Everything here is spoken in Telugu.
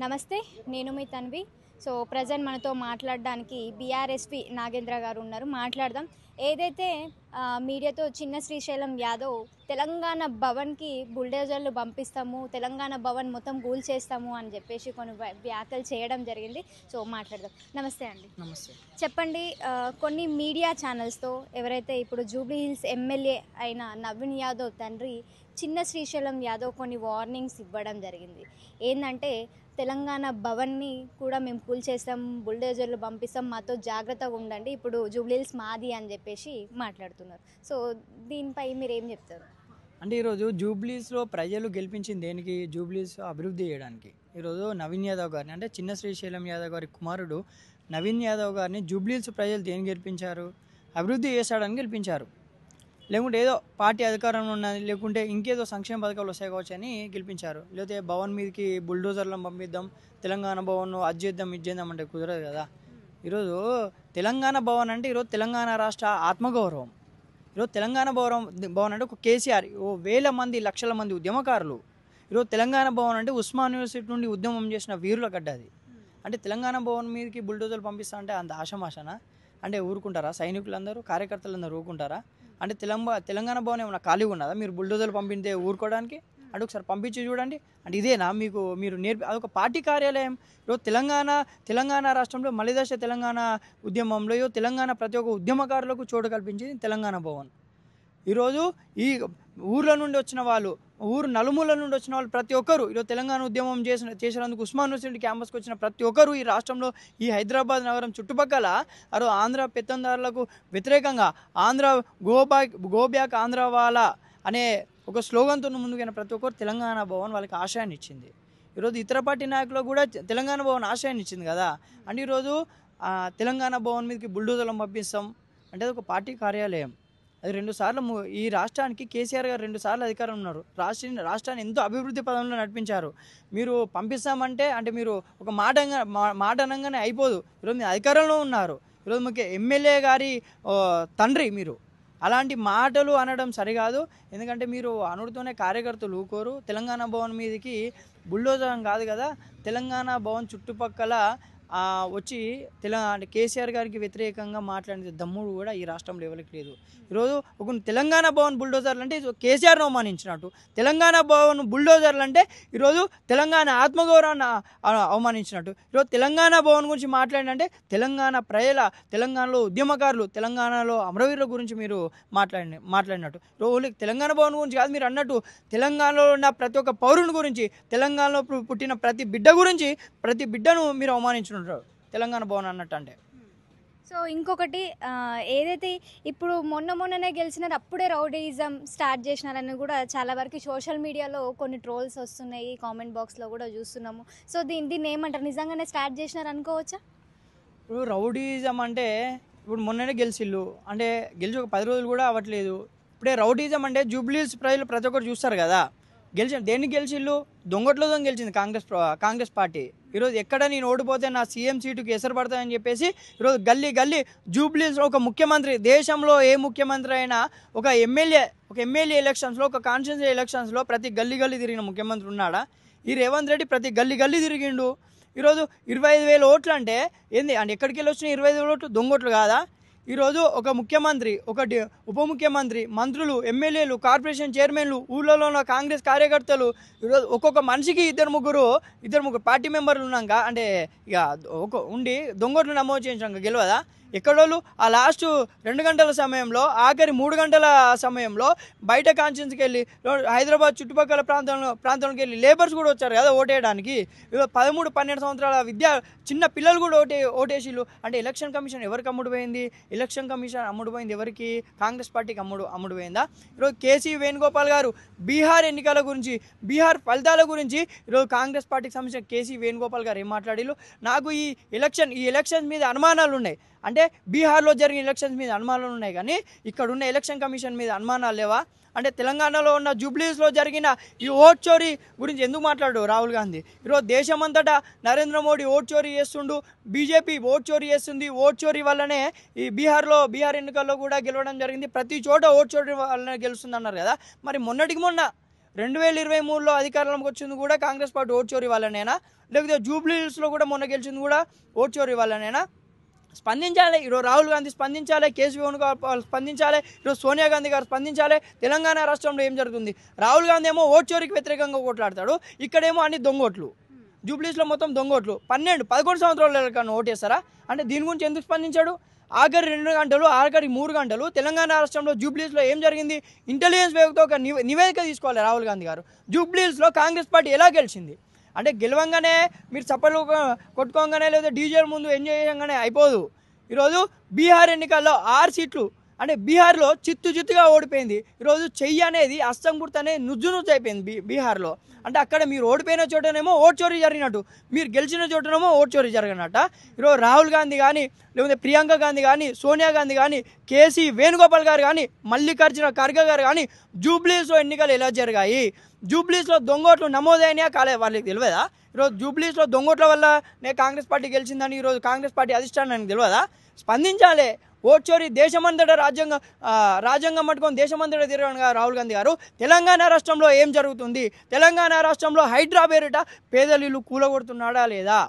నమస్తే, నేను మీ తన్వి. సో ప్రజెంట్ మనతో మాట్లాడడానికి బీఆర్ఎస్పీ నాగేంద్ర గారు ఉన్నారు. మాట్లాడదాం. ఏదైతే మీడియాతో చిన్న శ్రీశైలం యాదవ్ తెలంగాణ భవన్కి బుల్డోజర్లు పంపిస్తాము, తెలంగాణ భవన్ మొత్తం కూల్ చేస్తాము అని చెప్పేసి కొన్ని వ్యాఖ్యలు చేయడం జరిగింది. సో మాట్లాడదాం. నమస్తే అండి. నమస్తే. చెప్పండి, కొన్ని మీడియా ఛానల్స్తో ఎవరైతే ఇప్పుడు జూబ్లీ హిల్స్ ఎమ్మెల్యే అయిన నవీన్ యాదవ్ తండ్రి చిన్న శ్రీశైలం యాదవ్ కొన్ని వార్నింగ్స్ ఇవ్వడం జరిగింది. ఏంటంటే తెలంగాణ భవన్ని కూడా మేము కూల్ చేస్తాం, బుల్డోజర్లు పంపిస్తాం, మాతో జాగ్రత్తగా ఉండండి, ఇప్పుడు జూబ్లీ హిల్స్ మాది అని చెప్పేసి మాట్లాడుతున్నారు. సో దీనిపై మీరు ఏం చెప్తారు? అంటే ఈరోజు జూబ్లీస్లో ప్రజలు గెలిపించింది దేనికి? జూబ్లీస్ అభివృద్ధి చేయడానికి. ఈరోజు నవీన్ యాదవ్ గారిని, అంటే చిన్న శ్రీశైలం యాదవ్ గారి కుమారుడు నవీన్ యాదవ్ గారిని జూబ్లీస్ ప్రజలు దేనికి గెలిపించారు? అభివృద్ధి చేశాడని గెలిపించారు. లేకుంటే ఏదో పార్టీ అధికారంలో ఉన్నది, లేకుంటే ఇంకేదో సంక్షేమ పథకాలు వస్తాయి కావచ్చు అని గెలిపించారు. లేకపోతే భవన్ మీదకి బుల్డోజర్లను పంపిద్దాం, తెలంగాణ భవన్ అది చేద్దాం ఇది చేద్దాం అంటే కుదరదు కదా. ఈరోజు తెలంగాణ భవన్ అంటే ఈరోజు తెలంగాణ రాష్ట్ర ఆత్మగౌరవం. ఈరోజు తెలంగాణ భవన్ అంటే ఒక కేసీఆర్, వేల మంది లక్షల మంది ఉద్యమకారులు. ఈరోజు తెలంగాణ భవన్ అంటే ఉస్మాన్ యూనివర్సిటీ నుండి ఉద్యమం చేసిన వీరుల గడ్డ అది. అంటే తెలంగాణ భవన్ మీదకి బుల్డోజర్లు పంపిస్తా అంటే అంత ఆశమాషనా? అంటే ఊరుకుంటారా? సైనికులందరూ కార్యకర్తలందరూ ఊరుకుంటారా? అంటే తెలంగాణ భవన్ ఏమన్నా ఖాళీగా ఉన్నదా మీరు బుల్డోజర్లు పంపితే ఊరుకోవడానికి? అంటే ఒకసారి పంపించి చూడండి. అంటే ఇదేనా మీరు అదొక పార్టీ కార్యాలయం. ఈరోజు తెలంగాణ రాష్ట్రంలో మలిదశ తెలంగాణ ఉద్యమంలో తెలంగాణ ప్రతి ఒక్క ఉద్యమకారులకు చోటు కల్పించింది తెలంగాణ భవన్. ఈరోజు ఈ ఊర్ల నుండి వచ్చిన వాళ్ళు, ఊరు నలుమూల నుండి వచ్చిన వాళ్ళు ప్రతి ఒక్కరు ఈరోజు తెలంగాణ ఉద్యమం చేసినందుకు ఉస్మాన్ యూనివర్సిటీ క్యాంపస్కి వచ్చిన ప్రతి ఒక్కరు ఈ రాష్ట్రంలో, ఈ హైదరాబాద్ నగరం చుట్టుపక్కల ఆంధ్ర పెత్తందారులకు వ్యతిరేకంగా గో బ్యాక్ ఆంధ్ర వాళ్ళ అనే ఒక స్లోగన్తో ముందుకైన ప్రతి ఒక్కరు తెలంగాణ భవన్ వాళ్ళకి ఆశయాన్ని ఇచ్చింది. ఈరోజు ఇతర పార్టీ నాయకులకు కూడా తెలంగాణ భవన్ ఆశయాన్ని ఇచ్చింది కదా. అంటే ఈరోజు తెలంగాణ భవన్ మీదకి బుల్డోజర్లను పంపిస్తాం అంటే అది ఒక పార్టీ కార్యాలయం. అది 2 సార్లు ఈ రాష్ట్రానికి కేసీఆర్ గారు 2 సార్లు అధికారం ఉన్నారు. రాష్ట్రాన్ని ఎంతో అభివృద్ధి పదంలో నడిపించారు. మీరు పంపిస్తామంటే అంటే మీరు ఒక మాట అనగానే అయిపోదు. ఈరోజు మీరు అధికారంలో ఉన్నారు. ఈరోజు మీకు ఎమ్మెల్యే గారి తండ్రి మీరు. అలాంటి మాటలు అనడం సరికాదు. ఎందుకంటే మీరు అనుడితోనే కార్యకర్తలు ఊకోరు. తెలంగాణ భవన్ మీదకి బుల్డోజర్ కాదు కదా, తెలంగాణ భవన్ చుట్టుపక్కల వచ్చి అంటే కేసీఆర్ గారికి వ్యతిరేకంగా మాట్లాడే దమ్ముడు కూడా ఈ రాష్ట్రంలో ఎవరికి లేదు. ఈరోజు ఒక తెలంగాణ భవన్ బుల్డోజర్లు అంటే కేసీఆర్ను అవమానించినట్టు, తెలంగాణ భవన్ బుల్డోజర్లు అంటే ఈరోజు తెలంగాణ ఆత్మగౌరవాన్ని అవమానించినట్టు. ఈరోజు తెలంగాణ భవన్ గురించి మాట్లాడినంటే తెలంగాణలో ఉద్యమకారులు, తెలంగాణలో అమరవీరుల గురించి మీరు మాట్లాడినట్టు. ఈరోజు తెలంగాణ భవన్ గురించి కాదు, మీరు అన్నట్టు తెలంగాణలో ఉన్న ప్రతి ఒక్క పౌరుని గురించి, తెలంగాణలో పుట్టిన ప్రతి బిడ్డను మీరు అవమానించుకుంటారు తెలంగాణ భవన్ అన్నట్టు. అంటే సో ఇంకొకటి, ఏదైతే ఇప్పుడు మొన్ననే గెలిచినారు, అప్పుడే రౌడీయిజం స్టార్ట్ చేసినారని కూడా చాలా వరకు సోషల్ మీడియాలో కొన్ని ట్రోల్స్ వస్తున్నాయి, కామెంట్ బాక్స్లో కూడా చూస్తున్నాము. సో దీన్ని ఏమంటారు? నిజంగానే స్టార్ట్ చేసినారు అనుకోవచ్చా? ఇప్పుడు రౌడీయిజం అంటే ఇప్పుడు మొన్ననే గెలిచిల్లు, అంటే గెలిచి ఒక 10 రోజులు కూడా అవ్వట్లేదు. ఇప్పుడే రౌడీయిజం అంటే జూబ్లీస్ ప్రజలు ప్రతి ఒక్కరు చూస్తారు కదా. దేనికి గెలిచిల్లు? దొంగట్లో గెలిచింది కాంగ్రెస్ పార్టీ. ఈరోజు ఎక్కడ నేను ఓడిపోతే నా సీఎం సీటుకి ఎసరు పడతాయని చెప్పేసి ఈరోజు గల్లీ జూబ్లీస్లో ఒక ముఖ్యమంత్రి, దేశంలో ఏ ముఖ్యమంత్రి అయినా ఒక ఎమ్మెల్యే ఎలక్షన్స్లో, ఒక కాన్స్టిట్యూన్సీ ఎలక్షన్స్లో ప్రతి గల్లీ తిరిగిన ముఖ్యమంత్రి ఉన్నాడా? ఈ రేవంత్ రెడ్డి ప్రతి గల్లీ తిరిగిండు. ఈరోజు 25,000 ఓట్లు అంటే ఏంది? అంటే ఎక్కడికి వెళ్ళి వచ్చిన 25,000 ఓట్లు? దొంగోట్లు కాదా? ఈరోజు ఒక ముఖ్యమంత్రి, ఉప ముఖ్యమంత్రి, మంత్రులు, ఎమ్మెల్యేలు, కార్పొరేషన్ చైర్మన్లు, ఊళ్ళలో ఉన్న కాంగ్రెస్ కార్యకర్తలు, ఈరోజు ఒక్కొక్క మనిషికి ఇద్దరు ముగ్గురు పార్టీ మెంబర్లు ఉన్నాక అంటే ఇక ఉండి దొంగోట్లు నమోదు చేయించాక గెలవదా? ఎక్కడోళ్ళు ఆ లాస్ట్ 2 గంటల సమయంలో, ఆఖరి 3 గంటల సమయంలో బయట కాన్స్టిట్యూన్సీకి వెళ్ళి హైదరాబాద్ చుట్టుపక్కల ప్రాంతంలోకి వెళ్ళి లేబర్స్ కూడా వచ్చారు కదా ఓటేయడానికి. 13-12 సంవత్సరాల చిన్న పిల్లలు కూడా ఓటేసిళ్ళు. అంటే ఎలక్షన్ కమిషన్ ఎవరికి అమ్ముడు పోయింది? ఎలక్షన్ కమిషన్ అమ్ముడు పోయింది ఎవరికి? కాంగ్రెస్ పార్టీకి అమ్ముడు పోయిందా? ఈరోజు కేసీ వేణుగోపాల్ గారు బీహార్ ఎన్నికల గురించి, బీహార్ ఫలితాల గురించి ఈరోజు కాంగ్రెస్ పార్టీకి సంబంధించిన కేసీ వేణుగోపాల్ గారు ఏం మాట్లాడిళ్ళు? నాకు ఈ ఎలక్షన్ మీద అనుమానాలు ఉన్నాయి. అంటే బీహార్లో జరిగిన ఎలక్షన్స్ మీద అనుమానాలు ఉన్నాయి కానీ ఇక్కడ ఉన్న ఎలక్షన్ కమిషన్ మీద అనుమానాలు లేవా? అంటే తెలంగాణలో ఉన్న జూబ్లీస్లో జరిగిన ఈ ఓట్ చోరీ గురించి ఎందుకు మాట్లాడు రాహుల్ గాంధీ? ఈరోజు దేశమంతటా నరేంద్ర మోడీ ఓట్ చోరీ చేస్తుండు, బీజేపీ ఓట్ చోరీ చేస్తుంది. ఓట్ చోరీ వల్లనే ఈ బీహార్ ఎన్నికల్లో కూడా గెలవడం జరిగింది. ప్రతి చోట ఓట్ చోరీ వల్లనే గెలుస్తుంది అన్నారు కదా. మరి మొన్న 2023లో అధికారంలోకి వచ్చింది కూడా కాంగ్రెస్ పార్టీ ఓట్ చోరీ వల్లనేనా, లేకపోతే జూబ్లీ హిల్స్లో కూడా మొన్న గెలిచింది కూడా ఓట్ చోరీ వల్లనేనా? స్పందించాలి. ఈరోజు రాహుల్ గాంధీ స్పందించాలి, కేసీ వేణుగోపాల్ స్పందించాలి, ఈరోజు సోనియా గాంధీ గారు స్పందించాలి. తెలంగాణ రాష్ట్రంలో ఏం జరుగుతుంది? రాహుల్ గాంధీ ఏమో ఓట్ చోరీకి వ్యతిరేకంగా కొట్లాడతాడు, ఇక్కడేమో అన్ని దొంగోట్లు. జూబ్లీస్లో మొత్తం దొంగోట్లు. 11 సంవత్సరాల కన్నా ఓటేస్తారా? అంటే దీని గురించి ఎందుకు స్పందించాడు? ఆఖరి 2 గంటలు, ఆఖరి 3 గంటలు తెలంగాణ రాష్ట్రంలో జూబ్లీస్లో ఏం జరిగింది? ఇంటెలిజెన్స్ వేవ్తో ఒక నివేదిక తీసుకోవాలి రాహుల్ గాంధీ గారు. జూబ్లీస్లో కాంగ్రెస్ పార్టీ ఎలా గెలిచింది? అంటే గెలవంగానే మీరు చప్పట్లు కొట్టుకోగానే లేదా డీజేల ముందు ఎంజాయ్ చేయగానే అయిపోదు. ఈరోజు బీహార్ ఎన్నికల్లో 6 సీట్లు, అంటే బీహార్లో చిత్తుగా ఓడిపోయింది. ఈరోజు చెయ్యి అనేది అస్తం గుర్తు అనేది నుజ్జు అయిపోయింది బీహార్లో. అంటే అక్కడ మీరు ఓడిపోయిన చోటనేమో ఓట్ చోరీ జరిగినట్టు, మీరు గెలిచిన చోటనేమో ఓట్ చోరీ జరిగినట్ట. ఈరోజు రాహుల్ గాంధీ కానీ, లేకపోతే ప్రియాంక గాంధీ కానీ, సోనియా గాంధీ కానీ, కేసీ వేణుగోపాల్ గారు కానీ, మల్లికార్జున ఖర్గే గారు కానీ జూబ్లీస్లో ఎన్నికలు ఎలా జరిగాయి, జూబ్లీస్లో దొంగోట్లు నమోదైనా కాలేదు వాళ్ళకి తెలియదా? ఈరోజు జూబ్లీస్లో దొంగోట్ల వల్లనే కాంగ్రెస్ పార్టీ గెలిచిందని ఈరోజు కాంగ్రెస్ పార్టీ అధిష్టానానికి తెలియదా? స్పందించాలి. ఓట్ చోరీ దేశమంతటా రాజ్యాంగం పట్టుకొని దేశమంతటా తిరగను రాహుల్ గాంధీ గారు. తెలంగాణ రాష్ట్రంలో ఏం జరుగుతుంది? తెలంగాణ రాష్ట్రంలో హైడ్రా పేరిట పేదలు కూలగొడుతున్నాడా లేదా?